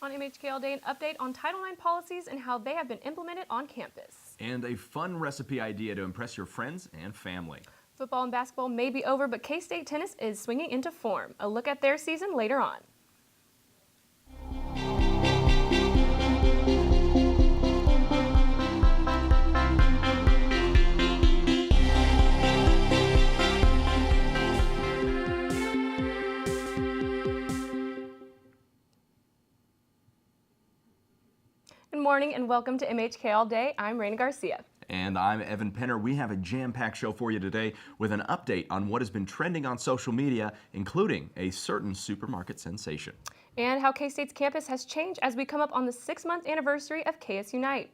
On MHK All Day, an update on Title IX policies and how they have been implemented on campus. And a fun recipe idea to impress your friends and family. Football and basketball may be over, but K-State tennis is swinging into form. A look at their season later on. Good morning and welcome to MHK All Day. I'm Raina Garcia. And I'm Evan Penner. We have a jam-packed show for you today with an update on what has been trending on social media, including a certain supermarket sensation. And how K-State's campus has changed as we come up on the 6-month anniversary of KS Unite.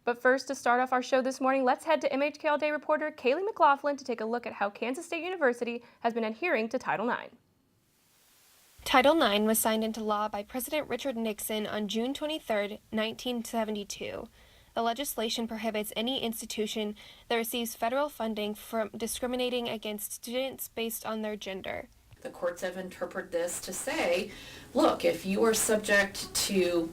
But first, to start off our show this morning, let's head to MHK All Day reporter Kaylee McLaughlin to take a look at how Kansas State University has been adhering to Title IX. Title IX was signed into law by President Richard Nixon on June 23, 1972. The legislation prohibits any institution that receives federal funding from discriminating against students based on their gender. The courts have interpreted this to say, look, if you are subject to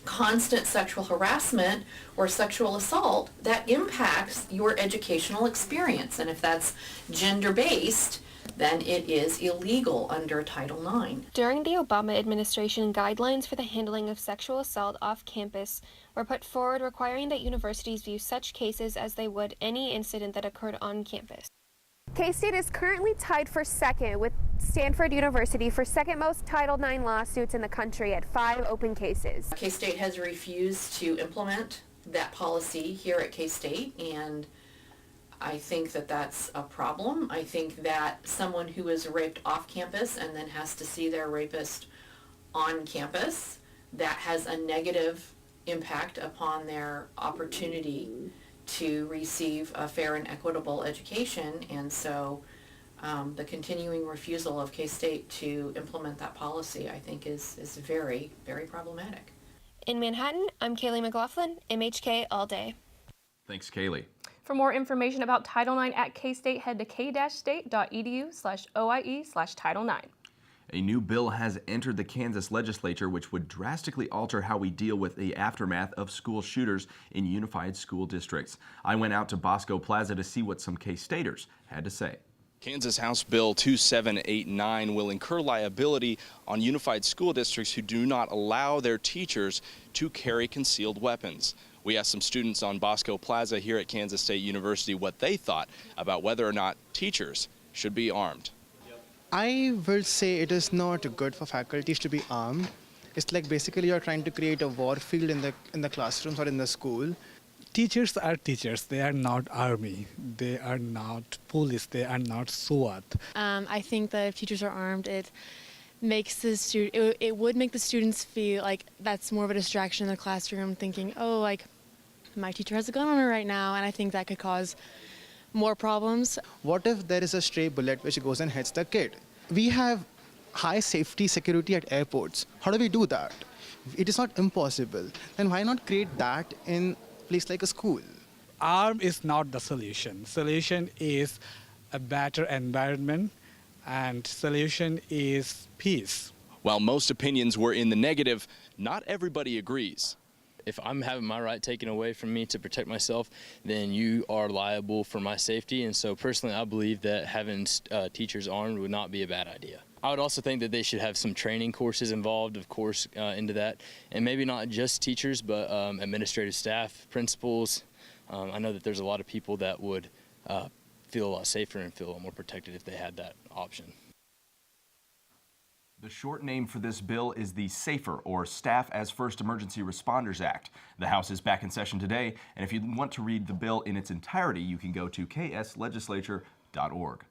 constant sexual harassment or sexual assault, that impacts your educational experience. And if that's gender-based, then it is illegal under Title IX. During the Obama administration, guidelines for the handling of sexual assault off campus were put forward requiring that universities view such cases as they would any incident that occurred on campus. K-State is currently tied for second with Stanford University for second most Title IX lawsuits in the country at 5 open cases. K-State has refused to implement that policy here at K-State, and I think that that's a problem. I think that someone who is raped off campus and then has to see their rapist on campus, that has a negative impact upon their opportunity to receive a fair and equitable education. And so the continuing refusal of K-State to implement that policy, I think, is very, very problematic. In Manhattan, I'm Kaylee McLaughlin, MHK All Day. Thanks, Kaylee. For more information about Title IX at K-State, head to k-state.edu/OIE/Title IX. A new bill has entered the Kansas legislature which would drastically alter how we deal with the aftermath of school shooters in unified school districts. I went out to Bosco Plaza to see what some K-Staters had to say. Kansas House Bill 2789 will incur liability on unified school districts who do not allow their teachers to carry concealed weapons. We asked some students on Bosco Plaza here at Kansas State University what they thought about whether or not teachers should be armed. I will say it is not good for faculties to be armed. It's like basically you're trying to create a war field in the classrooms or in the school. Teachers are teachers. They are not army. They are not police. They are not SWAT. I think that if teachers are armed, it makes it would make the students feel like that's more of a distraction in the classroom, thinking, oh, like my teacher has a gun on her right now, and I think that could cause more problems. What if there is a stray bullet which goes and hits the kid? We have high safety security at airports. How do we do that? It is not impossible. Then why not create that in a place like a school? Arm is not the solution. Solution is a better environment, and solution is peace. While most opinions were in the negative, not everybody agrees. If I'm having my right taken away from me to protect myself, then you are liable for my safety. And so personally, I believe that having teachers armed would not be a bad idea. I would also think that they should have some training courses involved, of course, into that. And maybe not just teachers, but administrative staff, principals. I know that there's a lot of people that would feel a lot safer and feel a lot more protected if they had that option. The short name for this bill is the SAFER, or Staff as First Emergency Responders Act. The House is back in session today, and if you want to read the bill in its entirety, you can go to kslegislature.org.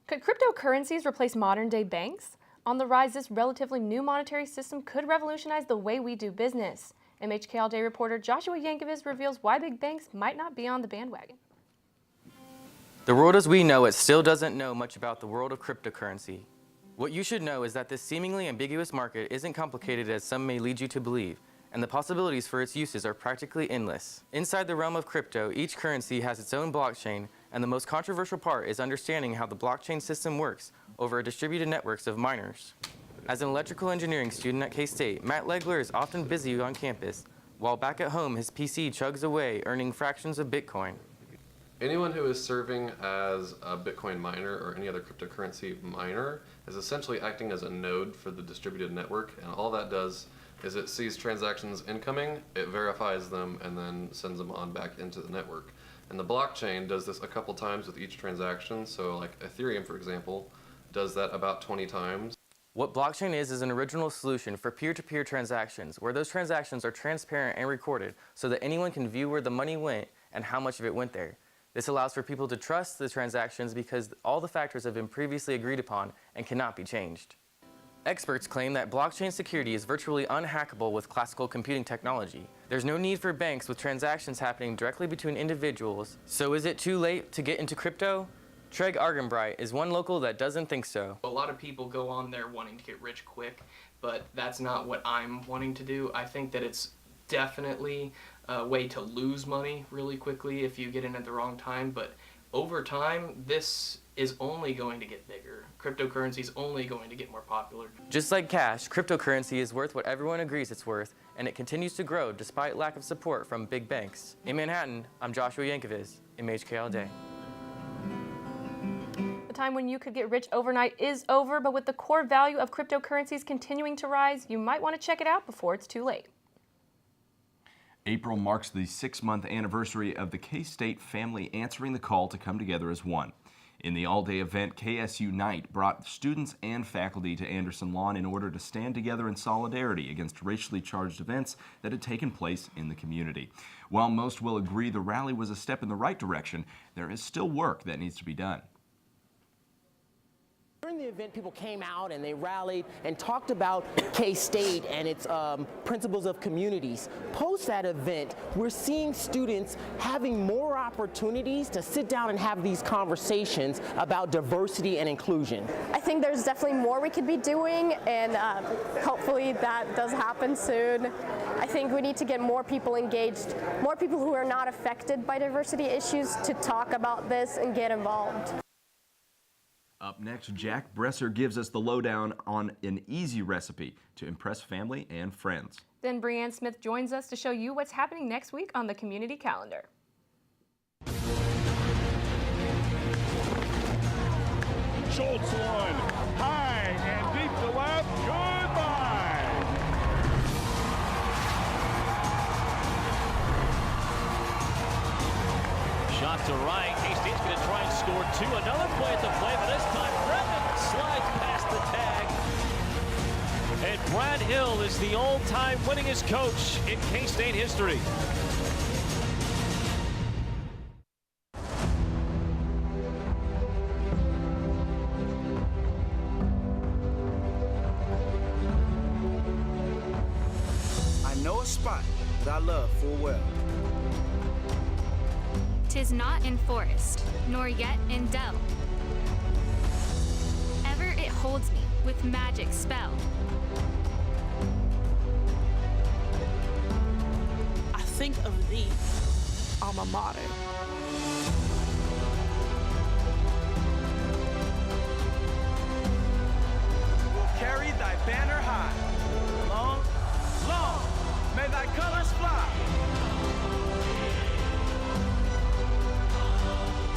Could cryptocurrencies replace modern-day banks? On the rise, this relatively new monetary system could revolutionize the way we do business. MHK All Day reporter Joshua Yankovic reveals why big banks might not be on the bandwagon. The world as we know it still doesn't know much about the world of cryptocurrency. What you should know is that this seemingly ambiguous market isn't complicated as some may lead you to believe, and the possibilities for its uses are practically endless. Inside the realm of crypto, each currency has its own blockchain, and the most controversial part is understanding how the blockchain system works over distributed networks of miners. As an electrical engineering student at K-State, Matt Legler is often busy on campus, while back at home his PC chugs away, earning fractions of Bitcoin. Anyone who is serving as a Bitcoin miner or any other cryptocurrency miner is essentially acting as a node for the distributed network, and all that does is it sees transactions incoming, it verifies them, and then sends them on back into the network. And the blockchain does this a couple times with each transaction, so like Ethereum, for example, does that about 20 times. What blockchain is an original solution for peer-to-peer transactions, where those transactions are transparent and recorded so that anyone can view where the money went and how much of it went there. This allows for people to trust the transactions because all the factors have been previously agreed upon and cannot be changed. Experts claim that blockchain security is virtually unhackable with classical computing technology. There's no need for banks with transactions happening directly between individuals. So is it too late to get into crypto? Treg Argenbright is one local that doesn't think so. A lot of people go on there wanting to get rich quick, but that's not what I'm wanting to do. I think that it's definitely a way to lose money really quickly if you get in at the wrong time, but over time, this is only going to get bigger. Cryptocurrency is only going to get more popular. Just like cash, cryptocurrency is worth what everyone agrees it's worth, and it continues to grow despite lack of support from big banks. In Manhattan, I'm Joshua Yankovic, MHK All Day. The time when you could get rich overnight is over, but with the core value of cryptocurrencies continuing to rise, you might want to check it out before it's too late. April marks the 6-month anniversary of the K-State family answering the call to come together as one. In the all-day event, KS Unite brought students and faculty to Anderson Lawn in order to stand together in solidarity against racially charged events that had taken place in the community. While most will agree the rally was a step in the right direction, there is still work that needs to be done. During the event, people came out and they rallied and talked about K-State and its principles of communities. Post that event, we're seeing students having more opportunities to sit down and have these conversations about diversity and inclusion. I think there's definitely more we could be doing, and hopefully that does happen soon. I think we need to get more people engaged, more people who are not affected by diversity issues to talk about this and get involved. Up next, Jack Bresser gives us the lowdown on an easy recipe to impress family and friends. Then Brianne Smith joins us to show you what's happening next week on the community calendar. Schultz one, high and deep to left, goodbye. Shot to right, K-State's going to try and score two. Another play at the play, but this time Brennan slides past the tag. And Brad Hill is the all-time winningest coach in K-State history. I know a spot that I love full well. 'Tis not in forest, nor yet in dell. Ever it holds me with magic spell. I think of thee, alma mater. We'll carry thy banner high. Long, long, may thy colors fly.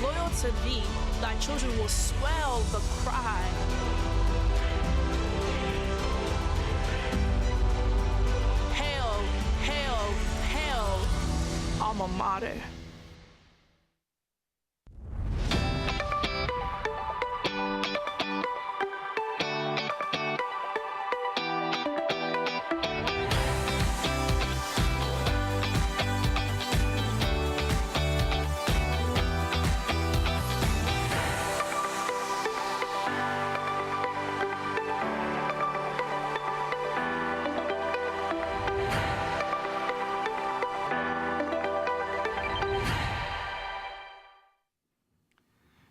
Loyal to thee, thy children will swell the cry. Hail, hail, hail, alma mater.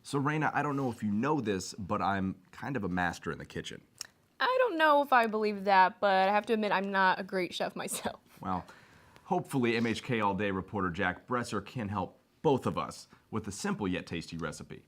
So Raina, I don't know if you know this, but I'm kind of a master in the kitchen. I don't know if I believe that, but I have to admit I'm not a great chef myself. Well, hopefully MHK All Day reporter Jack Bresser can help both of us with a simple yet tasty recipe.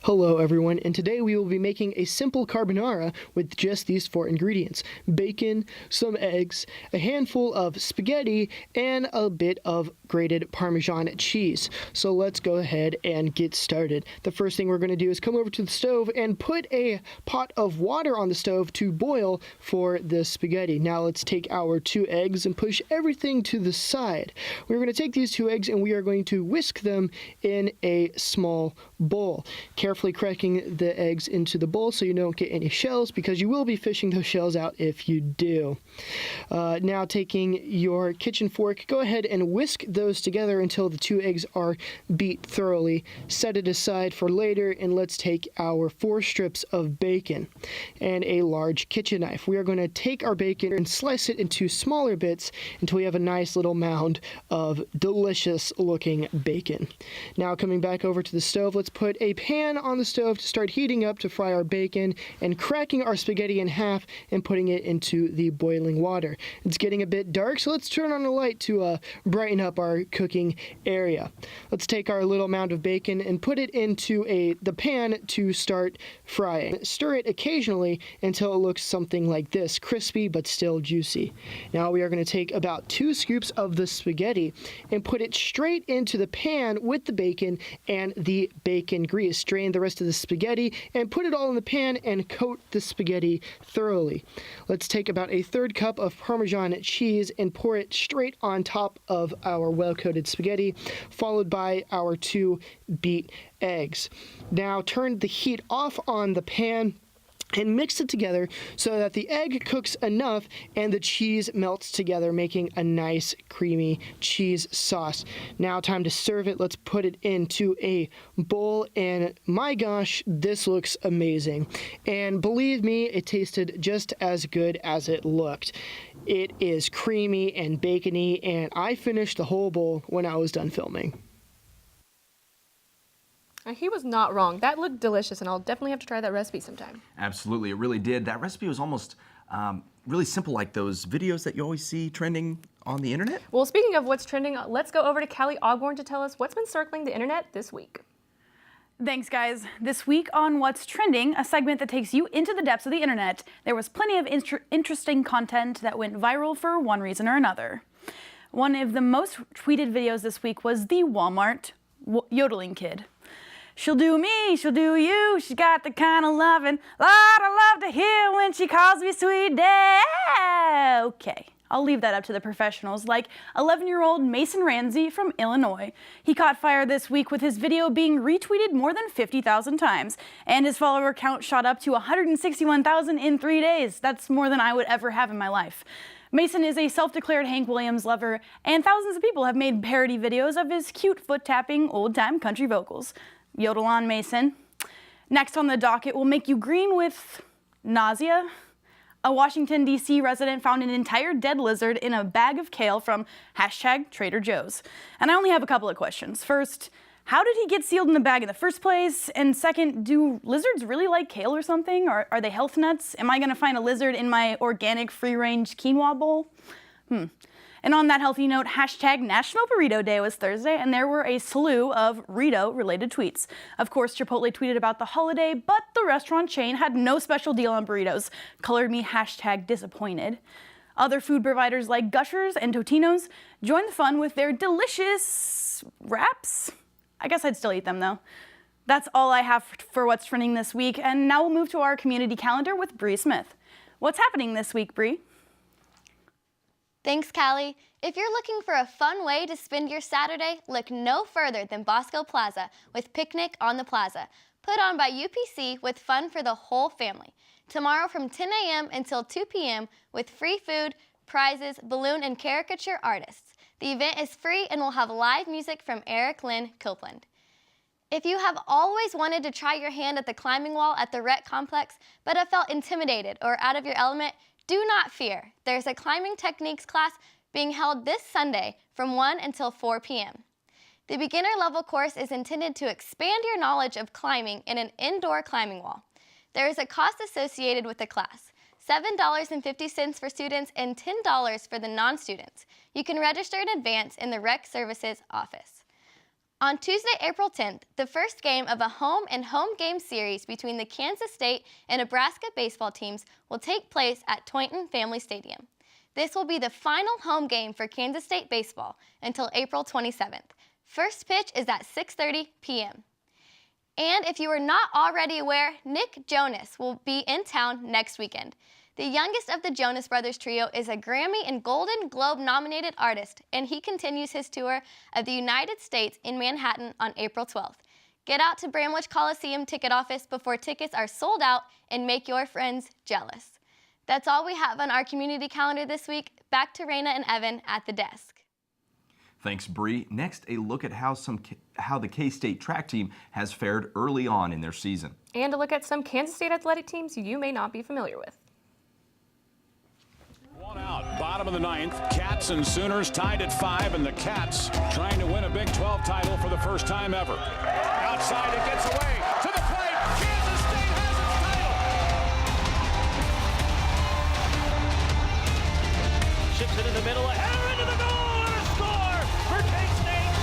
Hello everyone, and today we will be making a simple carbonara with just these 4 ingredients: bacon, some eggs, a handful of spaghetti, and a bit of grated Parmesan cheese. So let's go ahead and get started. The first thing we're going to do is come over to the stove and put a pot of water on the stove to boil for the spaghetti. Now let's take our 2 eggs and push everything to the side. We're going to take these 2 eggs and we are going to whisk them in a small bowl. Carefully cracking the eggs into the bowl so you don't get any shells, because you will be fishing those shells out if you do. Now taking your kitchen fork, go ahead and whisk those together until the 2 eggs are beat thoroughly. Set it aside for later, and let's take our 4 strips of bacon and a large kitchen knife. We are going to take our bacon and slice it into smaller bits until we have a nice little mound of delicious looking bacon. Now coming back over to the stove, let's put a pan on the stove to start heating up to fry our bacon, and cracking our spaghetti in half and putting it into the boiling water. It's getting a bit dark, so let's turn on the light to brighten up our cooking area. Let's take our little mound of bacon and put it into the pan to start frying. Stir it occasionally until it looks something like this, crispy but still juicy. Now we are going to take about 2 scoops of the spaghetti and put it straight into the pan with the bacon and the bacon grease. Drain the rest of the spaghetti and put it all in the pan and coat the spaghetti thoroughly. Let's take about a 1/3 cup of Parmesan cheese and pour it straight on top of our well-coated spaghetti, followed by our 2 beat eggs. Now turn the heat off on the pan and mix it together so that the egg cooks enough and the cheese melts together, making a nice creamy cheese sauce. Now time to serve it. Let's put it into a bowl, and my gosh, this looks amazing. And believe me, it tasted just as good as it looked. It is creamy and bacony, and I finished the whole bowl when I was done filming. He was not wrong. That looked delicious, and I'll definitely have to try that recipe sometime. Absolutely, it really did. That recipe was almost really simple, like those videos that you always see trending on the internet. Well, speaking of what's trending, let's go over to Callie Ogborn to tell us what's been circling the internet this week. Thanks, guys. This week on What's Trending, a segment that takes you into the depths of the internet, there was plenty of interesting content that went viral for one reason or another. One of the most tweeted videos this week was the Walmart yodeling kid. She'll do me, she'll do you, she's got the kind of loving, Lord, I love to hear when she calls me sweet day. Okay, I'll leave that up to the professionals, like 11-year-old Mason Ramsey from Illinois. He caught fire this week with his video being retweeted more than 50,000 times, and his follower count shot up to 161,000 in 3 days. That's more than I would ever have in my life. Mason is a self-declared Hank Williams lover, and thousands of people have made parody videos of his cute foot-tapping, old-time country vocals. Yodel on, Mason. Next on the docket will make you green with nausea. A Washington, D.C. resident found an entire dead lizard in a bag of kale from #Trader Joe's. And I only have a couple of questions. First, how did he get sealed in the bag in the first place? And second, do lizards really like kale or something? Or are they health nuts? Am I going to find a lizard in my organic free-range quinoa bowl? And on that healthy note, #National Burrito Day was Thursday, and there were a slew of burrito-related tweets. Of course, Chipotle tweeted about the holiday, but the restaurant chain had no special deal on burritos. Colored me #disappointed. Other food providers like Gushers and Totino's joined the fun with their delicious wraps. I guess I'd still eat them, though. That's all I have for What's Trending this week, and now we'll move to our community calendar with Bree Smith. What's happening this week, Bree? Thanks, Callie. If you're looking for a fun way to spend your Saturday, look no further than Bosco Plaza with Picnic on the Plaza, put on by UPC with fun for the whole family. Tomorrow from 10 a.m. until 2 p.m. with free food, prizes, balloon, and caricature artists. The event is free and will have live music from Eric Lynn Copeland. If you have always wanted to try your hand at the climbing wall at the Rec Complex but have felt intimidated or out of your element, do not fear. There's a climbing techniques class being held this Sunday from 1 until 4 p.m. The beginner level course is intended to expand your knowledge of climbing in an indoor climbing wall. There is a cost associated with the class, $7.50 for students and $10 for the non-students. You can register in advance in the Rec Services office. On Tuesday, April 10th, the first game of a home and home game series between the Kansas State and Nebraska baseball teams will take place at Toynton Family Stadium. This will be the final home game for Kansas State baseball until April 27th. First pitch is at 6:30 p.m. And if you are not already aware, Nick Jonas will be in town next weekend. The youngest of the Jonas Brothers trio is a Grammy and Golden Globe nominated artist, and he continues his tour of the United States in Manhattan on April 12th. Get out to Bramwich Coliseum ticket office before tickets are sold out and make your friends jealous. That's all we have on our community calendar this week. Back to Raina and Evan at the desk. Thanks, Bree. Next, a look at how the K-State track team has fared early on in their season. And a look at some Kansas State athletic teams you may not be familiar with. One out, bottom of the ninth. Cats and Sooners tied at 5, and the Cats trying to win a Big 12 title for the first time ever. Outside, it gets away to the plate. Kansas State has its title. Chips it in the middle, a header into the goal, and a score for K-State.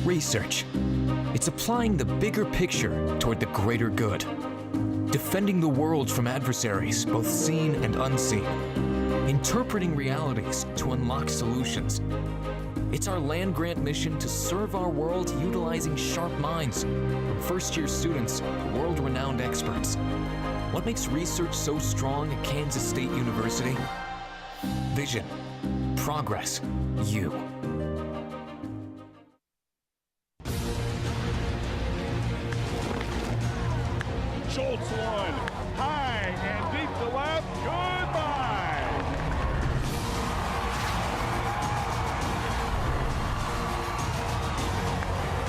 Research. It's applying the bigger picture toward the greater good. Defending the world from adversaries, both seen and unseen. Interpreting realities to unlock solutions. It's our land-grant mission to serve our world utilizing sharp minds, from first-year students to world-renowned experts. What makes research so strong at Kansas State University? Vision. Progress. You. Schultz one, high and deep to left, goodbye.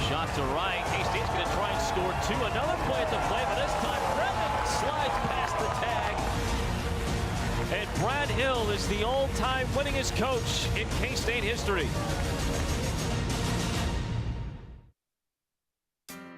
Shot to right. K-State's going to try and score 2. Another play at the plate, but this time Brevin slides past the tag. And Brad Hill is the all-time winningest coach in K-State history.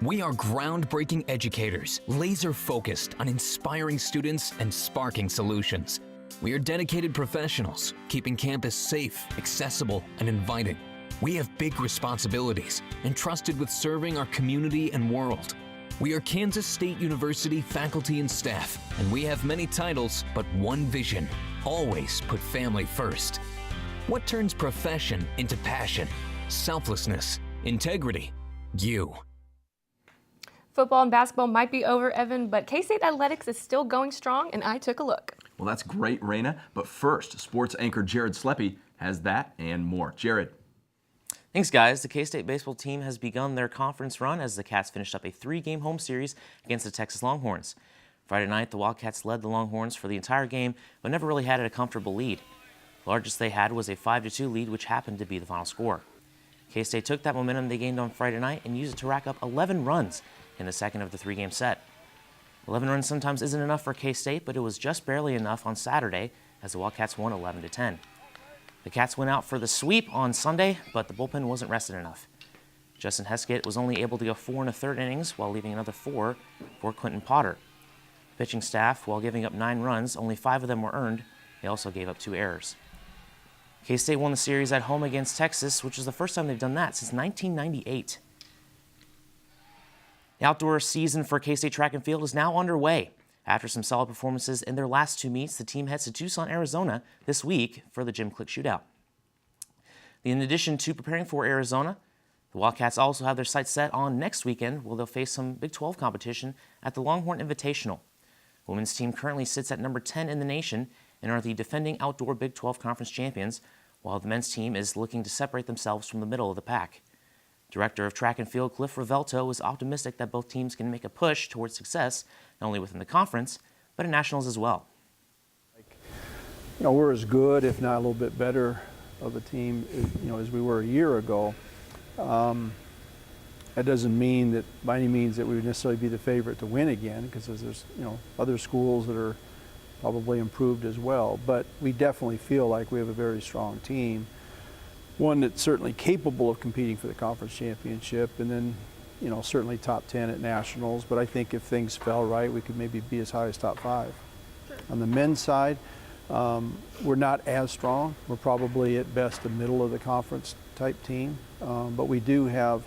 We are groundbreaking educators, laser-focused on inspiring students and sparking solutions. We are dedicated professionals, keeping campus safe, accessible, and inviting. We have big responsibilities, entrusted with serving our community and world. We are Kansas State University faculty and staff, and we have many titles, but one vision: always put family first. What turns profession into passion? Selflessness, integrity, you. Football and basketball might be over, Evan, but K-State athletics is still going strong, and I took a look. Well, that's great, Raina. But first, sports anchor Jared Sleppy has that and more. Jared. Thanks, guys. The K-State baseball team has begun their conference run as the Cats finished up a 3-game home series against the Texas Longhorns. Friday night, the Wildcats led the Longhorns for the entire game, but never really had a comfortable lead. The largest they had was a 5-2 lead, which happened to be the final score. K-State took that momentum they gained on Friday night and used it to rack up 11 runs in the second of the 3-game set. 11 runs sometimes isn't enough for K-State, but it was just barely enough on Saturday as the Wildcats won 11-10. The Cats went out for the sweep on Sunday, but the bullpen wasn't rested enough. Justin Heskett was only able to go 4 1/3 innings while leaving another 4 for Quentin Potter. The pitching staff, while giving up 9 runs, only 5 of them were earned. They also gave up 2 errors. K-State won the series at home against Texas, which is the first time they've done that since 1998. The outdoor season for K-State track and field is now underway. After some solid performances in their last 2 meets, the team heads to Tucson, Arizona this week for the Gym Click Shootout. In addition to preparing for Arizona, the Wildcats also have their sights set on next weekend, where they'll face some Big 12 competition at the Longhorn Invitational. The women's team currently sits at number 10 in the nation and are the defending outdoor Big 12 conference champions, while the men's team is looking to separate themselves from the middle of the pack. Director of Track and Field Cliff Revelto is optimistic that both teams can make a push towards success, not only within the conference, but at nationals as well. You know, we're as good, if not a little bit better of a team, you know, as we were a year ago. That doesn't mean that by any means that we would necessarily be the favorite to win again, because there's, you know, other schools that are probably improved as well. But we definitely feel like we have a very strong team. One that's certainly capable of competing for the conference championship, and then you know, certainly top 10 at nationals, but I think if things fell right, we could maybe be as high as top 5. Sure. On the men's side, we're not as strong. We're probably at best a middle of the conference type team, but we do have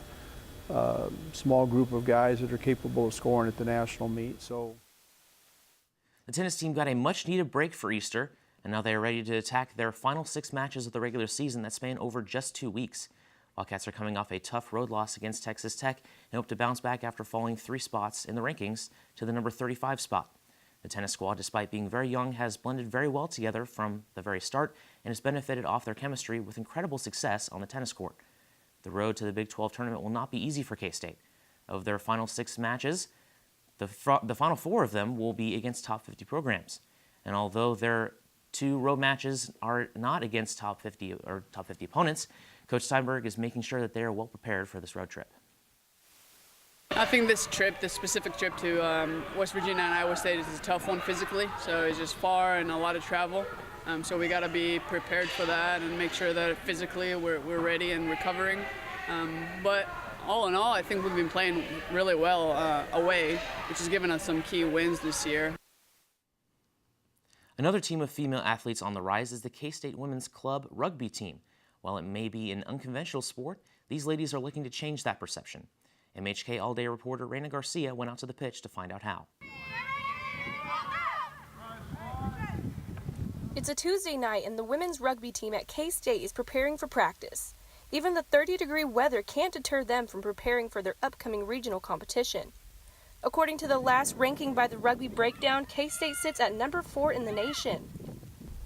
a small group of guys that are capable of scoring at the national meet. So the tennis team got a much-needed break for Easter, and now they are ready to attack their final 6 matches of the regular season that span over just 2 weeks. Wildcats are coming off a tough road loss against Texas Tech and hope to bounce back after falling 3 spots in the rankings to the number 35 spot. The tennis squad, despite being very young, has blended very well together from the very start and has benefited off their chemistry with incredible success on the tennis court. The road to the Big 12 tournament will not be easy for K-State. Of their final 6 matches, the final 4 of them will be against top 50 programs. And although their 2 road matches are not against top 50 opponents, Coach Steinberg is making sure that they are well prepared for this road trip. I think this specific trip to West Virginia and Iowa State is a tough one physically. So it's just far and a lot of travel. So we got to be prepared for that and make sure that physically we're ready and recovering. But all in all, I think we've been playing really well away, which has given us some key wins this year. Another team of female athletes on the rise is the K-State Women's Club rugby team. While it may be an unconventional sport, these ladies are looking to change that perception. MHK All-Day reporter Raina Garcia went out to the pitch to find out how. It's a Tuesday night and the women's rugby team at K-State is preparing for practice. Even the 30-degree weather can't deter them from preparing for their upcoming regional competition. According to the last ranking by the Rugby Breakdown, K-State sits at number 4 in the nation.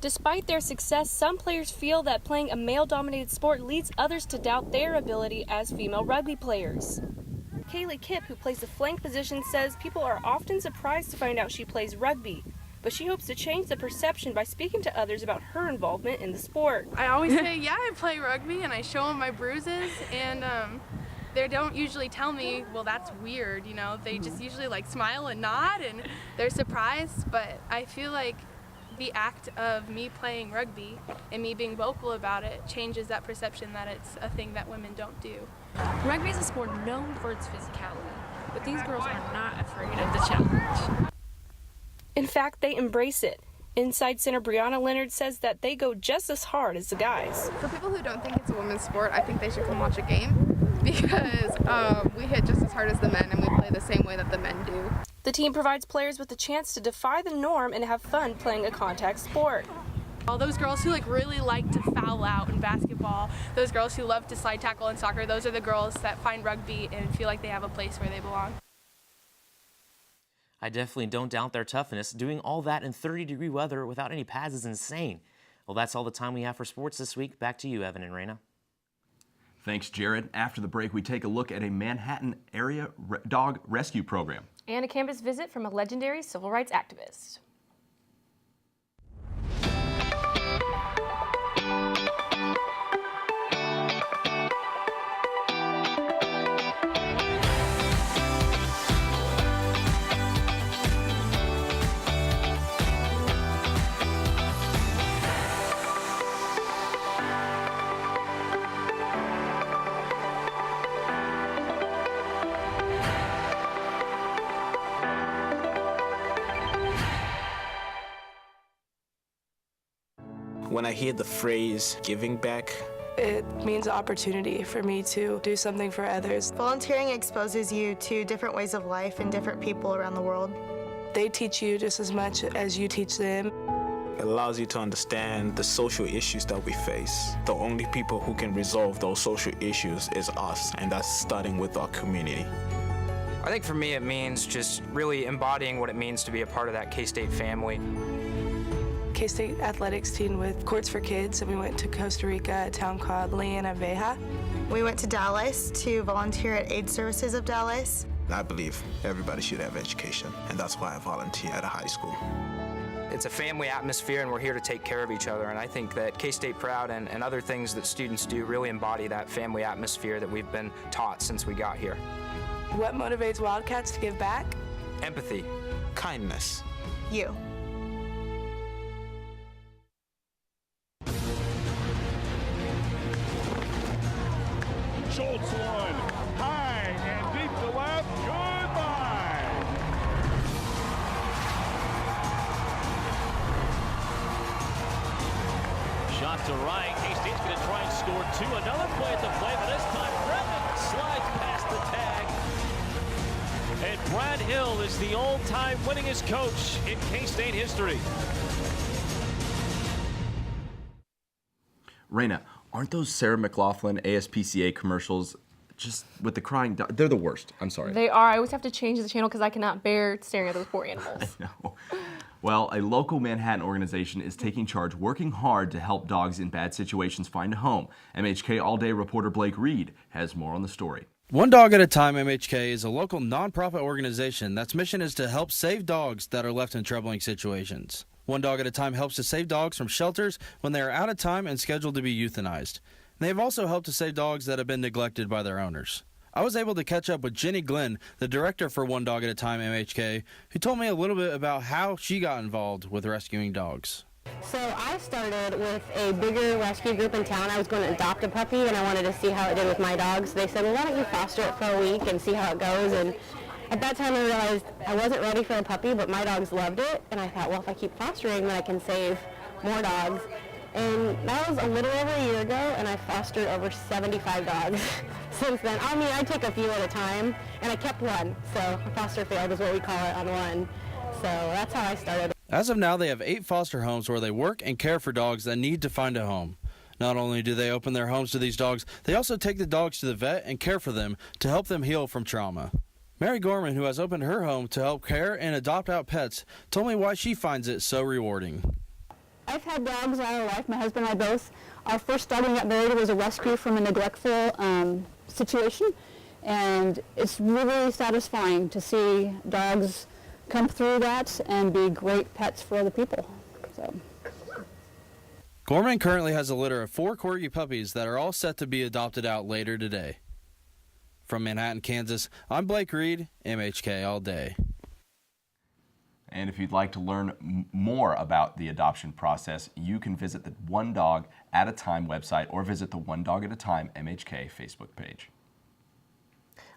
Despite their success, some players feel that playing a male-dominated sport leads others to doubt their ability as female rugby players. Kaylee Kipp, who plays the flank position, says people are often surprised to find out she plays rugby, but she hopes to change the perception by speaking to others about her involvement in the sport. I always say, yeah, I play rugby, and I show them my bruises, and they don't usually tell me, well, that's weird, you know. They just usually like smile and nod, and they're surprised, but I feel like the act of me playing rugby and me being vocal about it changes that perception that it's a thing that women don't do. Rugby is a sport known for its physicality, but these girls are not afraid of the challenge. In fact, they embrace it. Inside center Brianna Leonard says that they go just as hard as the guys. For people who don't think it's a women's sport, I think they should come watch a game because we hit just as hard as the men and we play the same way that the men do. The team provides players with the chance to defy the norm and have fun playing a contact sport. All those girls who really like to foul out in basketball, those girls who love to slide tackle in soccer, those are the girls that find rugby and feel like they have a place where they belong. I definitely don't doubt their toughness. Doing all that in 30-degree weather without any pads is insane. Well, that's all the time we have for sports this week. Back to you, Evan and Raina. Thanks, Jared. After the break, we take a look at a Manhattan area dog rescue program. And a campus visit from a legendary civil rights activist. When I hear the phrase giving back, it means opportunity for me to do something for others. Volunteering exposes you to different ways of life and different people around the world. They teach you just as much as you teach them. It allows you to understand the social issues that we face. The only people who can resolve those social issues is us, and that's starting with our community. I think for me it means just really embodying what it means to be a part of that K-State family. K-State athletics team with Courts for Kids, and we went to Costa Rica, a town called Liana Veja. We went to Dallas to volunteer at Aid Services of Dallas. I believe everybody should have education, and that's why I volunteer at a high school. It's a family atmosphere, and we're here to take care of each other, and I think that K-State Proud and other things that students do really embody that family atmosphere that we've been taught since we got here. What motivates Wildcats to give back? Empathy. Kindness. You. Schultz one, high and deep to to right. K-State's going to try and score two. Another play at the plate, but this time Brevin slides past the tag. And Brad Hill is the all-time winningest coach in K-State history. Raina, aren't those Sarah McLaughlin ASPCA commercials just with the crying dog? They're the worst. I'm sorry. They are. I always have to change the channel because I cannot bear staring at those poor animals. I know. Well, a local Manhattan organization is taking charge, working hard to help dogs in bad situations find a home. MHK All Day reporter Blake Reed has more on the story. One Dog at a Time MHK is a local nonprofit organization that's mission is to help save dogs that are left in troubling situations. One Dog at a Time helps to save dogs from shelters when they are out of time and scheduled to be euthanized. They have also helped to save dogs that have been neglected by their owners. I was able to catch up with Jenny Glenn, the director for One Dog at a Time MHK, who told me a little bit about how she got involved with rescuing dogs. So I started with a bigger rescue group in town. I was going to adopt a puppy and I wanted to see how it did with my dogs. They said, well, why don't you foster it for a week and see how it goes? And at that time I realized I wasn't ready for a puppy, but my dogs loved it. And I thought, well, if I keep fostering, then I can save more dogs. And that was a little over a year ago, and I fostered over 75 dogs since then. I mean, I take a few at a time, and I kept one. So a foster failed is what we call it on one. So that's how I started. As of now, they have 8 foster homes where they work and care for dogs that need to find a home. Not only do they open their homes to these dogs, they also take the dogs to the vet and care for them to help them heal from trauma. Mary Gorman, who has opened her home to help care and adopt out pets, told me why she finds it so rewarding. I've had dogs all my life. My husband and I both. Our first dog when we got married was a rescue from a neglectful situation, and it's really satisfying to see dogs come through that and be great pets for other people. So. Gorman currently has a litter of 4 corgi puppies that are all set to be adopted out later today. From Manhattan, Kansas, I'm Blake Reed, MHK All Day. And if you'd like to learn more about the adoption process, you can visit the One Dog at a Time website or visit the One Dog at a Time MHK Facebook page.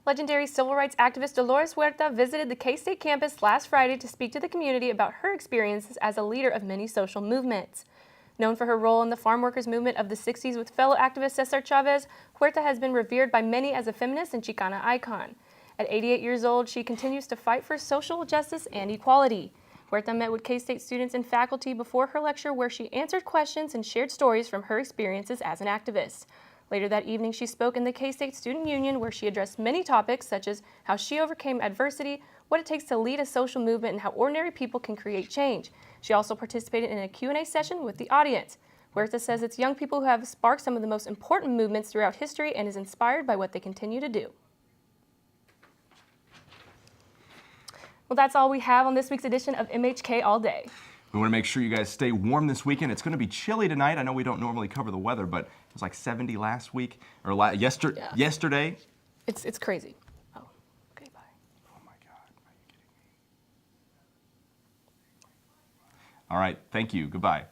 Legendary civil rights activist Dolores Huerta visited the K-State campus last Friday to speak to the community about her experiences as a leader of many social movements. Known for her role in the farm workers movement of the 60s with fellow activist Cesar Chavez, Huerta has been revered by many as a feminist and Chicana icon. At 88 years old, she continues to fight for social justice and equality. Huerta met with K-State students and faculty before her lecture where she answered questions and shared stories from her experiences as an activist. Later that evening, she spoke in the K-State Student Union where she addressed many topics such as how she overcame adversity, what it takes to lead a social movement, and how ordinary people can create change. She also participated in a Q&A session with the audience. Huerta says it's young people who have sparked some of the most important movements throughout history and is inspired by what they continue to do. Well, that's all we have on this week's edition of MHK All Day. We want to make sure you guys stay warm this weekend. It's going to be chilly tonight. I know we don't normally cover the weather, but it was like 70 last week, or yesterday. It's crazy. Oh, okay, bye. Oh my God, are you kidding me? All right, thank you. Goodbye.